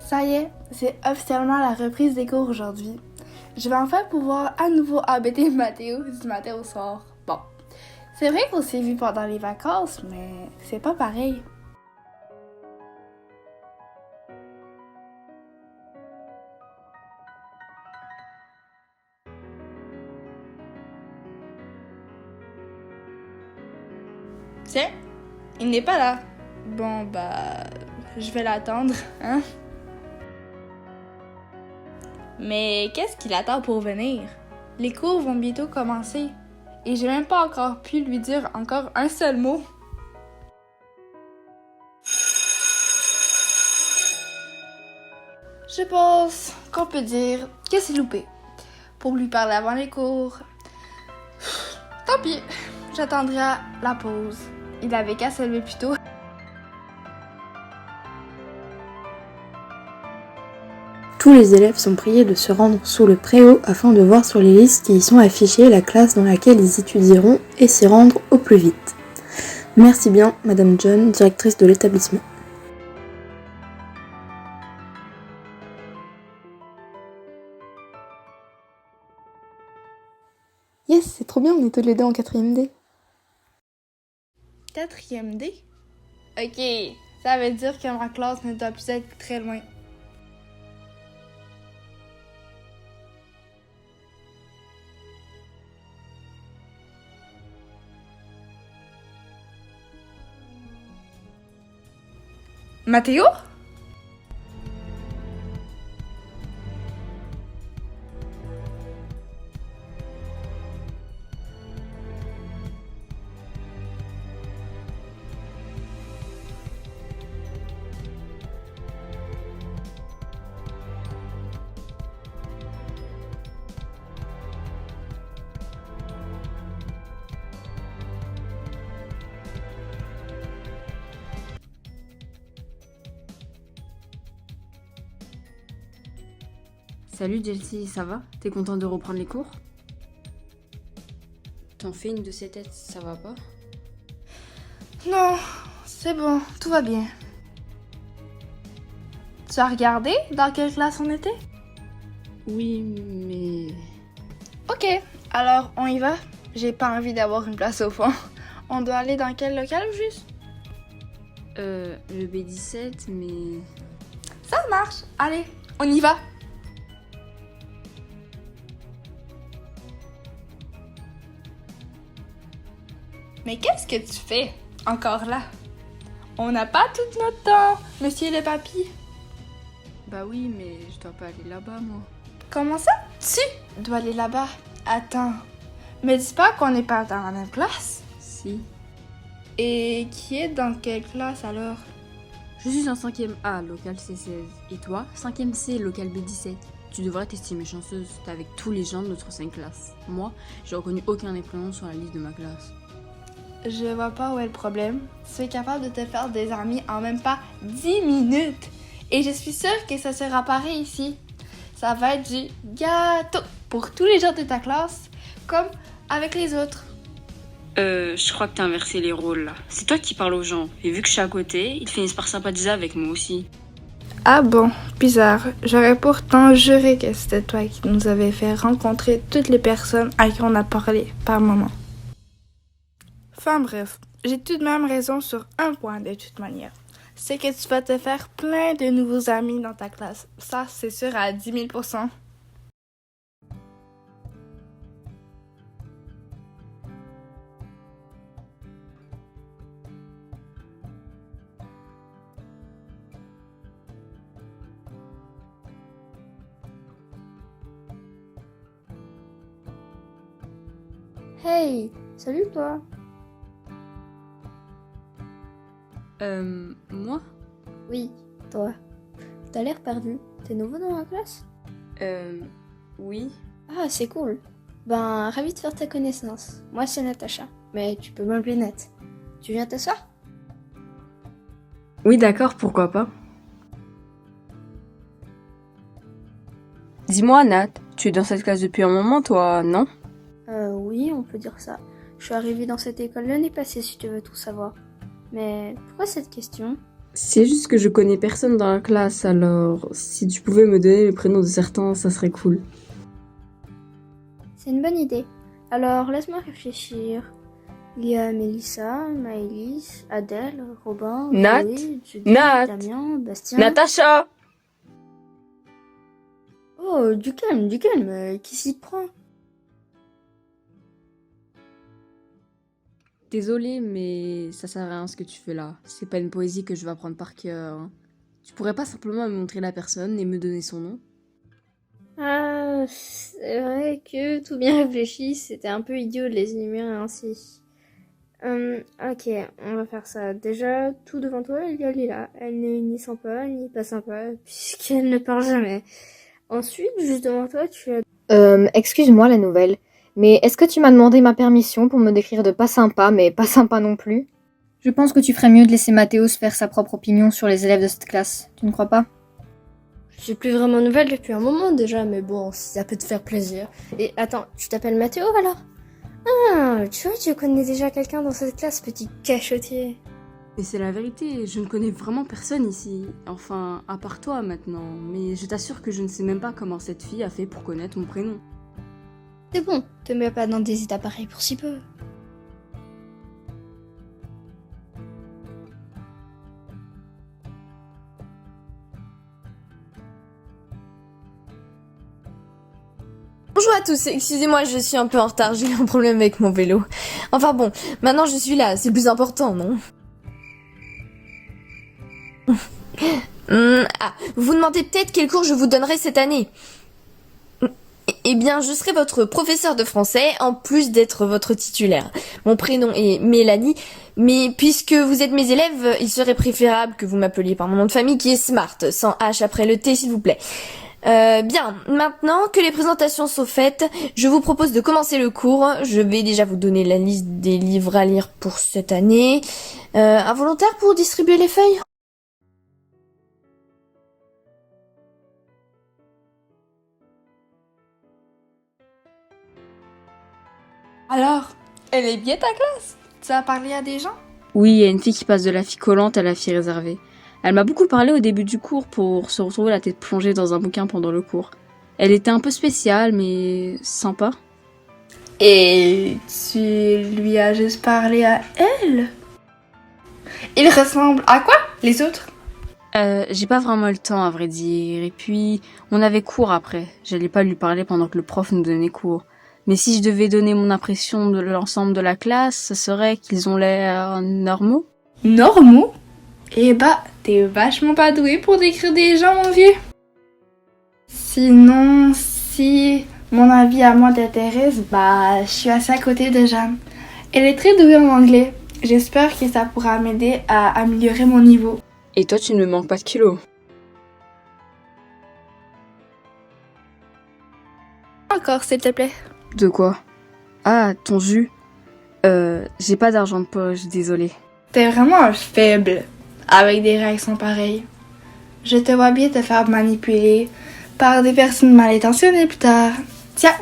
Ça y est, c'est officiellement la reprise des cours aujourd'hui. Je vais enfin pouvoir à nouveau embêter Mathéo du matin au soir. Bon, c'est vrai qu'on s'est vu pendant les vacances, mais c'est pas pareil. Tiens, il n'est pas là. Bon, je vais l'attendre, hein? Mais qu'est-ce qu'il attend pour venir? Les cours vont bientôt commencer. Et j'ai même pas encore pu lui dire encore un seul mot. Je pense qu'on peut dire que c'est loupé. Pour lui parler avant les cours. Tant pis, j'attendrai la pause. Il avait qu'à se lever plus tôt. Tous les élèves sont priés de se rendre sous le préau afin de voir sur les listes qui y sont affichées la classe dans laquelle ils étudieront et s'y rendre au plus vite. Merci bien, Madame John, directrice de l'établissement. Yes, c'est trop bien, on est tous les deux en 4e D. 4e D? Ok, ça veut dire que ma classe ne doit plus être très loin. Mathéo? Salut Chelsea, ça va? T'es contente de reprendre les cours? T'en fais une de ces têtes, ça va pas? Non, c'est bon, tout va bien. Tu as regardé dans quelle classe on était? Oui, mais... Ok, alors on y va. J'ai pas envie d'avoir une place au fond. On doit aller dans quel local au juste? Le B17, mais... Ça marche, allez, on y va. Mais qu'est-ce que tu fais encore là? On n'a pas tout notre temps, monsieur le papy. Bah oui, mais je dois pas aller là-bas, moi. Comment ça? Tu dois aller là-bas. Attends, me dis pas qu'on n'est pas dans la même classe. Si. Et qui est dans quelle classe alors? Je suis en 5e A, local C16. Et toi, 5e C, local B17. Tu devrais t'estimer chanceuse, t'es avec tous les gens de notre 5 classes. Moi, j'ai reconnu aucun des prénoms sur la liste de ma classe. Je vois pas où est le problème. Tu es capable de te faire des amis en même pas 10 minutes. Et je suis sûre que ça sera pareil ici. Ça va être du gâteau pour tous les gens de ta classe, comme avec les autres. Je crois que t'as inversé les rôles là. C'est toi qui parles aux gens. Et vu que je suis à côté, ils finissent par sympathiser avec moi aussi. Ah bon, bizarre. J'aurais pourtant juré que c'était toi qui nous avais fait rencontrer toutes les personnes à qui on a parlé par moment. Enfin bref, j'ai tout de même raison sur un point de toute manière. C'est que tu vas te faire plein de nouveaux amis dans ta classe. Ça, c'est sûr à 10 000%. Hey, salut toi. Moi? Oui, toi. T'as l'air perdu. T'es nouveau dans la classe? Oui. Ah, c'est cool. Ben, ravi de faire ta connaissance. Moi, c'est Natacha. Mais tu peux m'appeler Nat. Tu viens t'asseoir? Oui, d'accord, pourquoi pas. Dis-moi, Nat, tu es dans cette classe depuis un moment, toi, non? Oui, on peut dire ça. Je suis arrivée dans cette école l'année passée, si tu veux tout savoir. Mais pourquoi cette question? C'est juste que je connais personne dans la classe, alors si tu pouvais me donner les prénoms de certains, ça serait cool. C'est une bonne idée. Alors, laisse-moi réfléchir. Il y a Mélissa, Maëlys, Adèle, Robin, Nat, Zoé, Judy, Nat, Damien, Bastien... Natacha! Oh, du calme, qui s'y prend? Désolée, mais ça sert à rien ce que tu fais là. C'est pas une poésie que je vais apprendre par cœur. Tu pourrais pas simplement me montrer la personne et me donner son nom? Ah, c'est vrai que tout bien réfléchi, c'était un peu idiot de les énumérer ainsi. Ok, on va faire ça. Déjà, tout devant toi, il y a Lila. Elle n'est ni sympa, ni pas sympa, puisqu'elle ne parle jamais. Ensuite, juste devant toi, tu as... Excuse-moi la nouvelle, mais est-ce que tu m'as demandé ma permission pour me décrire de pas sympa, mais pas sympa non plus? Je pense que tu ferais mieux de laisser Mathéo se faire sa propre opinion sur les élèves de cette classe, tu ne crois pas? Je suis plus vraiment nouvelle depuis un moment déjà, mais bon, si ça peut te faire plaisir. Et attends, tu t'appelles Mathéo alors? Ah, tu vois, tu connais déjà quelqu'un dans cette classe, petit cachotier. Mais c'est la vérité, je ne connais vraiment personne ici. Enfin, à part toi maintenant. Mais je t'assure que je ne sais même pas comment cette fille a fait pour connaître mon prénom. C'est bon, te mets pas dans des états pareils pour si peu. Bonjour à tous, excusez-moi, je suis un peu en retard, j'ai eu un problème avec mon vélo. Enfin bon, maintenant je suis là, c'est le plus important, non? Vous vous demandez peut-être quel cours je vous donnerai cette année. Eh bien, je serai votre professeur de français, en plus d'être votre titulaire. Mon prénom est Mélanie, mais puisque vous êtes mes élèves, il serait préférable que vous m'appeliez par mon nom de famille qui est Smart, sans H après le T s'il vous plaît. Bien, maintenant que les présentations sont faites, je vous propose de commencer le cours. Je vais déjà vous donner la liste des livres à lire pour cette année. Un volontaire pour distribuer les feuilles? Alors, elle est bien ta classe? Tu as parlé à des gens? Oui, il y a une fille qui passe de la fille collante à la fille réservée. Elle m'a beaucoup parlé au début du cours pour se retrouver la tête plongée dans un bouquin pendant le cours. Elle était un peu spéciale, mais sympa. Et tu lui as juste parlé à elle? Il ressemble à quoi, les autres? J'ai pas vraiment le temps à vrai dire, et puis on avait cours après. J'allais pas lui parler pendant que le prof nous donnait cours. Mais si je devais donner mon impression de l'ensemble de la classe, ce serait qu'ils ont l'air normaux. Normaux? Eh bah, t'es vachement pas doué pour décrire des gens, mon vieux. Sinon, si mon avis à moi t'intéresse, bah, je suis assez à côté de Jeanne. Elle est très douée en anglais. J'espère que ça pourra m'aider à améliorer mon niveau. Et toi, tu ne me manques pas de kilos. Encore, s'il te plaît. De quoi? Ah, ton jus. J'ai pas d'argent de poche, désolée. T'es vraiment un faible avec des réactions pareilles. Je te vois bien te faire manipuler par des personnes mal intentionnées plus tard. Tiens,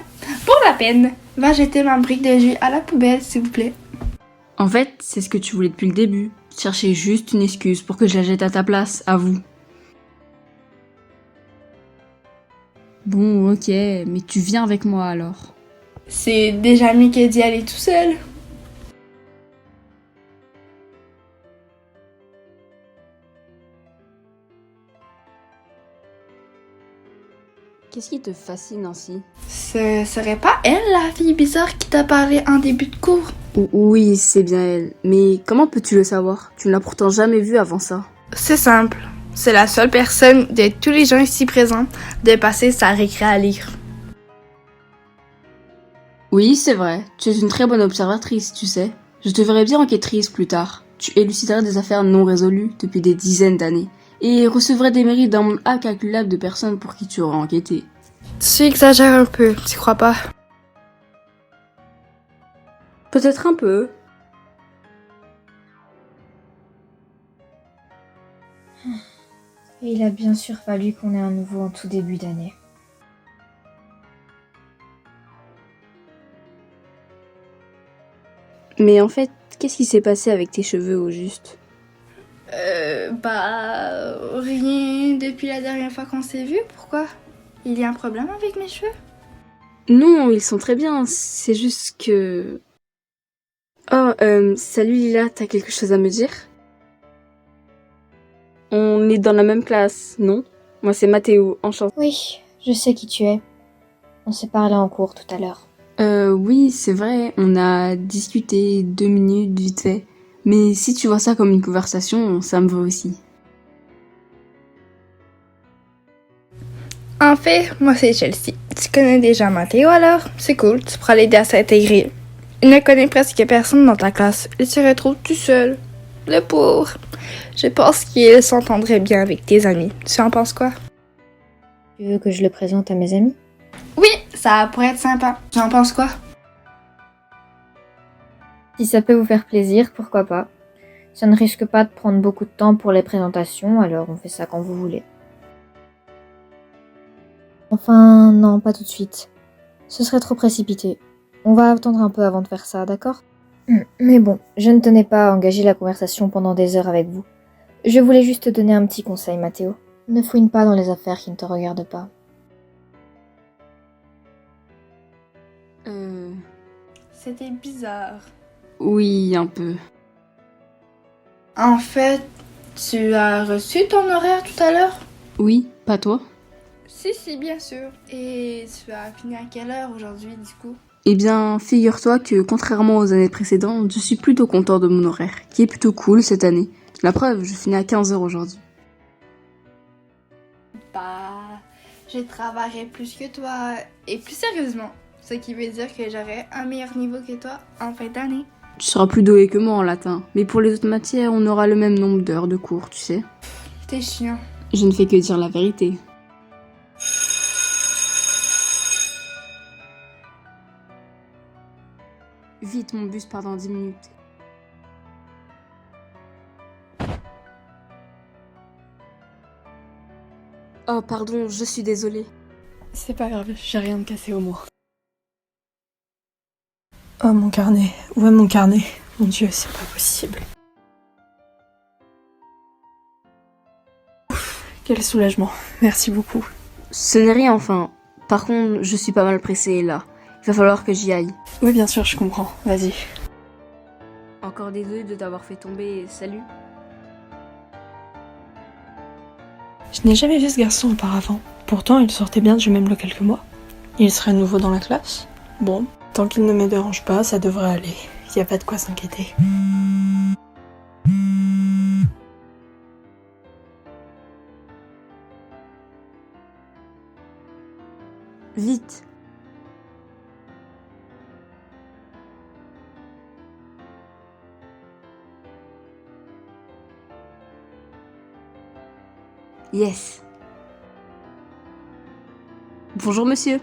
pour la peine, va jeter ma brique de jus à la poubelle, s'il vous plaît. En fait, c'est ce que tu voulais depuis le début. Chercher juste une excuse pour que je la jette à ta place, à vous. Bon, ok, mais tu viens avec moi alors. C'est déjà mieux que d'y aller tout seul. Qu'est-ce qui te fascine ainsi? Ce serait pas elle, la fille bizarre qui t'a parlé en début de cours? Oui, c'est bien elle. Mais comment peux-tu le savoir? Tu ne l'as pourtant jamais vue avant ça. C'est simple. C'est la seule personne de tous les gens ici présents de passer sa récré à lire. Oui, c'est vrai. Tu es une très bonne observatrice, tu sais. Je te verrai bien enquêtrice plus tard. Tu éluciderais des affaires non résolues depuis des dizaines d'années et recevrais des mérites d'un nombre incalculable de personnes pour qui tu auras enquêté. Tu exagères un peu, tu crois pas? Peut-être un peu. Et il a bien sûr fallu qu'on ait un nouveau en tout début d'année. Mais en fait, qu'est-ce qui s'est passé avec tes cheveux au juste? Rien depuis la dernière fois qu'on s'est vu. Pourquoi? Il y a un problème avec mes cheveux? Non, ils sont très bien, c'est juste que... Oh, salut Lila, t'as quelque chose à me dire? On est dans la même classe, non? Moi c'est Mathéo, enchanté. Oui, je sais qui tu es. On s'est parlé en cours tout à l'heure. Oui, c'est vrai, on a discuté 2 minutes vite fait. Mais si tu vois ça comme une conversation, ça me va aussi. En fait, moi c'est Chelsea. Tu connais déjà Mathéo alors? C'est cool, tu pourras l'aider à s'intégrer. Il ne connaît presque personne dans ta classe. Il se retrouve tout seul. Le pauvre. Je pense qu'il s'entendrait bien avec tes amis. Tu en penses quoi? Tu veux que je le présente à mes amis? Oui, ça pourrait être sympa. Tu en penses quoi? Si ça peut vous faire plaisir, pourquoi pas. Ça ne risque pas de prendre beaucoup de temps pour les présentations, alors on fait ça quand vous voulez. Enfin, non, pas tout de suite. Ce serait trop précipité. On va attendre un peu avant de faire ça, d'accord? Mais bon, je ne tenais pas à engager la conversation pendant des heures avec vous. Je voulais juste te donner un petit conseil, Mathéo. Ne fouine pas dans les affaires qui ne te regardent pas. C'était bizarre. Oui, un peu. En fait, tu as reçu ton horaire tout à l'heure? Oui, pas toi? Si, bien sûr. Et tu as fini à quelle heure aujourd'hui, du coup? Eh bien, figure-toi que contrairement aux années précédentes, je suis plutôt content de mon horaire, qui est plutôt cool cette année. La preuve, je finis à 15h aujourd'hui. Je travaillerai plus que toi, et plus sérieusement. Ce qui veut dire que j'aurai un meilleur niveau que toi en fin d'année. Tu seras plus doué que moi en latin, mais pour les autres matières, on aura le même nombre d'heures de cours, tu sais. T'es chiant. Je ne fais que dire la vérité. Vite, mon bus part dans 10 minutes. Oh, pardon, je suis désolée. C'est pas grave, j'ai rien de cassé au moins. Oh mon carnet, où est mon carnet? Mon Dieu, c'est pas possible. Ouf, quel soulagement, merci beaucoup. Ce n'est rien, enfin. Par contre, je suis pas mal pressée là. Il va falloir que j'y aille. Oui, bien sûr, je comprends, vas-y. Encore désolée de t'avoir fait tomber, salut. Je n'ai jamais vu ce garçon auparavant. Pourtant, il sortait bien du même local que moi. Il serait nouveau dans la classe? Bon, tant qu'il ne me dérange pas, ça devrait aller. Y a pas de quoi s'inquiéter. Vite. Yes. Bonjour monsieur.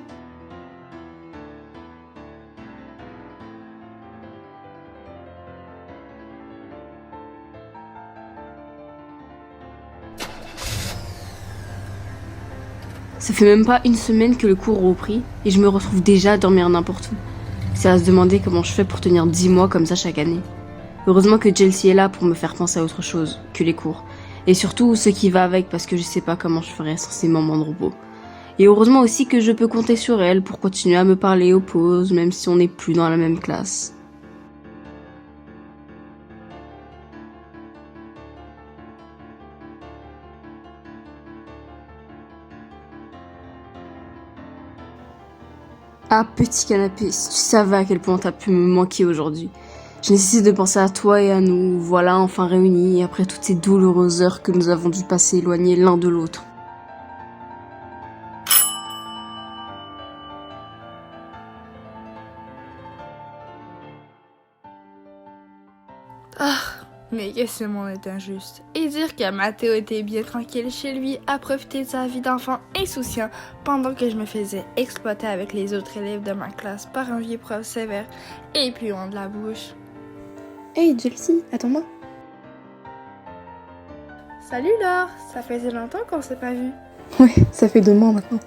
Ça fait même pas une semaine que le cours a repris et je me retrouve déjà à dormir n'importe où. C'est à se demander comment je fais pour tenir 10 mois comme ça chaque année. Heureusement que Chelsea est là pour me faire penser à autre chose que les cours. Et surtout ce qui va avec parce que je sais pas comment je ferai sans ces moments de repos. Et heureusement aussi que je peux compter sur elle pour continuer à me parler aux pauses même si on n'est plus dans la même classe. Ah, petit canapé, si tu savais à quel point t'as pu me manquer aujourd'hui. Je nécessite de penser à toi et à nous, voilà enfin réunis après toutes ces douloureuses heures que nous avons dû passer éloignés l'un de l'autre. Ah, mais que ce monde est injuste. Et dire que Mathéo était bien tranquille chez lui à profiter de sa vie d'enfant insouciant pendant que je me faisais exploiter avec les autres élèves de ma classe par un vieux prof sévère et puis on de la bouche. Hey Chelsea, attends-moi. Salut Laure, ça faisait longtemps qu'on s'est pas vu. Ouais, ça fait 2 mois maintenant.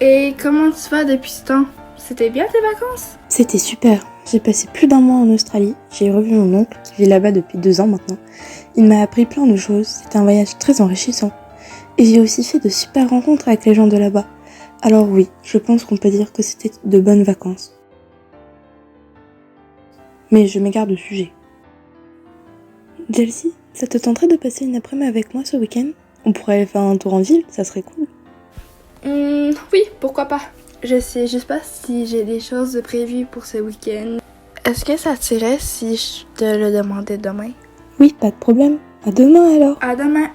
Et comment tu vas depuis ce temps? C'était bien tes vacances? C'était super. J'ai passé plus d'un mois en Australie, j'ai revu mon oncle qui vit là-bas depuis 2 ans maintenant. Il m'a appris plein de choses, c'était un voyage très enrichissant. Et j'ai aussi fait de super rencontres avec les gens de là-bas. Alors oui, je pense qu'on peut dire que c'était de bonnes vacances. Mais je m'égare de sujet. Chelsea, ça te tenterait de passer une après-midi avec moi ce week-end? On pourrait aller faire un tour en ville, ça serait cool. Oui, pourquoi pas. Je sais juste pas si j'ai des choses de prévues pour ce week-end. Est-ce que ça t'irait si je te le demandais demain? Oui, pas de problème. À demain alors. À demain.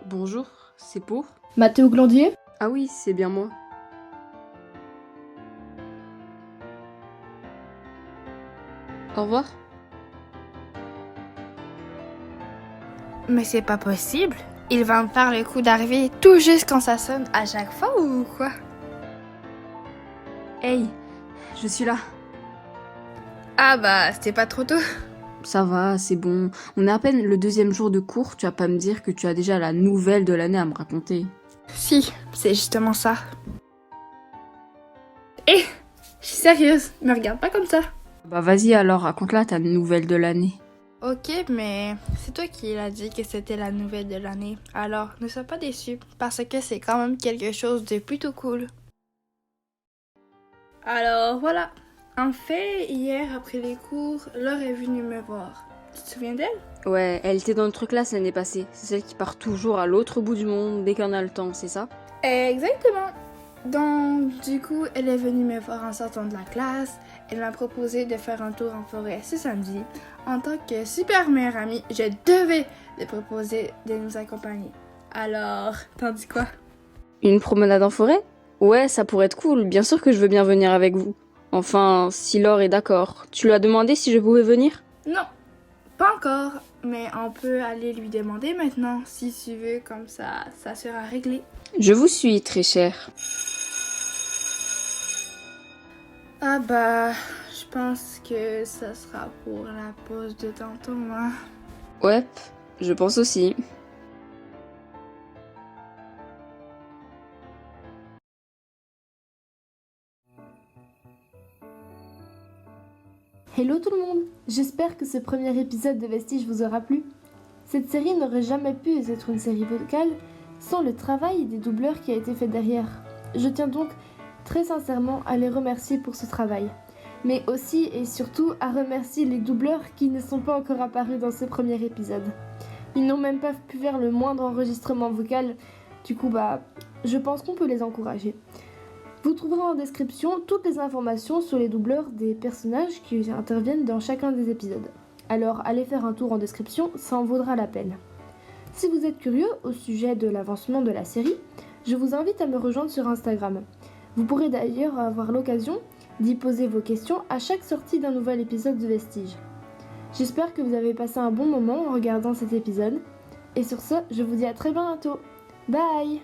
Bonjour, c'est pour? Mathéo Glandier? Ah oui, c'est bien moi. Au revoir. Mais c'est pas possible. Il va me faire le coup d'arriver tout juste quand ça sonne à chaque fois ou quoi? Hey, je suis là. Ah bah, c'était pas trop tôt. Ça va, c'est bon. On est à peine le 2e jour de cours, tu vas pas me dire que tu as déjà la nouvelle de l'année à me raconter. Si, c'est justement ça. Je suis sérieuse, me regarde pas comme ça. Bah vas-y alors, raconte-la ta nouvelle de l'année. Ok, mais c'est toi qui l'as dit que c'était la nouvelle de l'année. Alors, ne sois pas déçu, parce que c'est quand même quelque chose de plutôt cool. Alors, voilà. En fait, hier, après les cours, Laure est venue me voir. Tu te souviens d'elle? Ouais, elle était dans notre classe l'année passée. C'est celle qui part toujours à l'autre bout du monde dès qu'on a le temps, c'est ça? Exactement. Donc, du coup, elle est venue me voir en sortant de la classe. Elle m'a proposé de faire un tour en forêt ce samedi. En tant que super meilleure amie, je devais lui proposer de nous accompagner. Alors, t'en dis quoi? Une promenade en forêt? Ouais, ça pourrait être cool. Bien sûr que je veux bien venir avec vous. Enfin, si Laure est d'accord. Tu lui as demandé si je pouvais venir? Non, pas encore. Mais on peut aller lui demander maintenant, si tu veux, comme ça sera réglé. Je vous suis, très cher. Ah bah, je pense que ça sera pour la pause de tantôt, hein. Ouais, je pense aussi. Hello tout le monde! J'espère que ce premier épisode de Vestige vous aura plu. Cette série n'aurait jamais pu être une série vocale sans le travail des doubleurs qui a été fait derrière. Je tiens donc très sincèrement à les remercier pour ce travail. Mais aussi et surtout à remercier les doubleurs qui ne sont pas encore apparus dans ce premier épisode. Ils n'ont même pas pu faire le moindre enregistrement vocal, du coup je pense qu'on peut les encourager. Vous trouverez en description toutes les informations sur les doubleurs des personnages qui interviennent dans chacun des épisodes. Alors allez faire un tour en description, ça en vaudra la peine. Si vous êtes curieux au sujet de l'avancement de la série, je vous invite à me rejoindre sur Instagram. Vous pourrez d'ailleurs avoir l'occasion d'y poser vos questions à chaque sortie d'un nouvel épisode de Vestige. J'espère que vous avez passé un bon moment en regardant cet épisode. Et sur ce, je vous dis à très bientôt. Bye!